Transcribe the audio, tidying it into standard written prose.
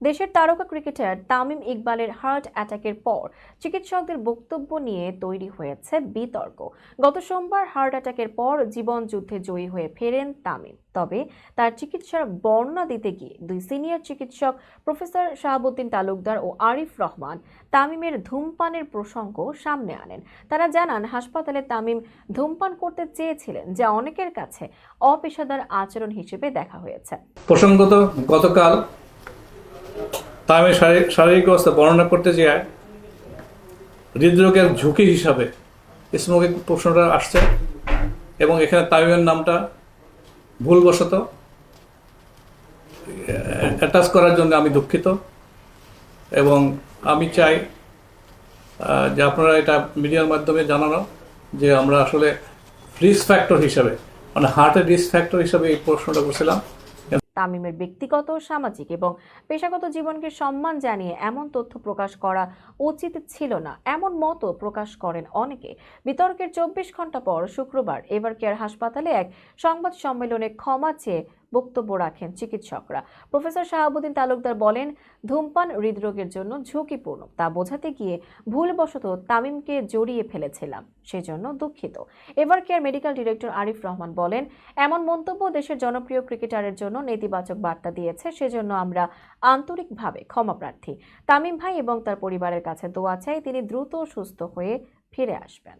দেশের তারকা ক্রিকেটার তামিম ইকবালের হার্ট অ্যাটাকের পর চিকিৎসকদের বক্তব্য নিয়ে তৈরি হয়েছে বিতর্ক। গত সোমবার হার্ট অ্যাটাকের পর জীবন যুদ্ধে জয়ী হয়ে ফেরেন তামিম। তবে তার চিকিৎসার বর্ণনা দিতে গিয়ে দুই সিনিয়র চিকিৎসক প্রফেসর শাহাবুদ্দিন তালুকদার ও আরিফ রহমান তামিমের ধূমপানের প্রসঙ্গ সামনে আনেন। তারা জানান, হাসপাতালে তামিম ধূমপান করতে চেয়েছিলেন, যা অনেকের কাছে অপেশাদার আচরণ হিসেবে দেখা হয়েছে। প্রসঙ্গত গতকাল তামিমের শারীরিক অবস্থা বর্ণনা করতে যেয়ে হৃদরোগের ঝুঁকি হিসাবে স্মোকিং প্রশ্নটা আসছে এবং এখানে তামিমের নামটা ভুলবশত অ্যাটাচ করার জন্য আমি দুঃখিত এবং আমি চাই যে আপনারা এটা মিডিয়ার মাধ্যমে জানানো যে আমরা আসলে রিস্ক ফ্যাক্টর হিসাবে মানে হার্টের রিস্ক ফ্যাক্টর হিসাবে এই প্রশ্নটা করছিলাম। তামিমের ব্যক্তিগত, সামাজিক এবং পেশাগত জীবনকে সম্মান জানিয়ে এমন তথ্য প্রকাশ করা উচিত ছিল না, এমন মতও প্রকাশ করেন অনেকে। বিতর্কের 24 ঘন্টা পর শুক্রবার এভারকেয়ার হাসপাতালে এক সংবাদ সম্মেলনে ক্ষমা চেয়ে বক্তব্য রাখেন চিকিৎসকরা। প্রফেসর শাহাবুদ্দিন তালুকদার বলেন, ধূমপান হৃদরোগের জন্য ঝুঁকিপূর্ণ, তা বোঝাতে গিয়ে ভুলবশত তামিমকে জড়িয়ে ফেলেছিলাম, সেজন্য দুঃখিত। এভারকেয়ার মেডিকেল ডিরেক্টর আরিফ রহমান বলেন, এমন মন্তব্য দেশের জনপ্রিয় ক্রিকেটারের জন্য নেতিবাচক বার্তা দিয়েছে, সেজন্য আমরা আন্তরিকভাবে ক্ষমা প্রার্থী। তামিম ভাই এবং তার পরিবারের কাছে দোয়া চাই তিনি দ্রুত সুস্থ হয়ে ফিরে আসবেন।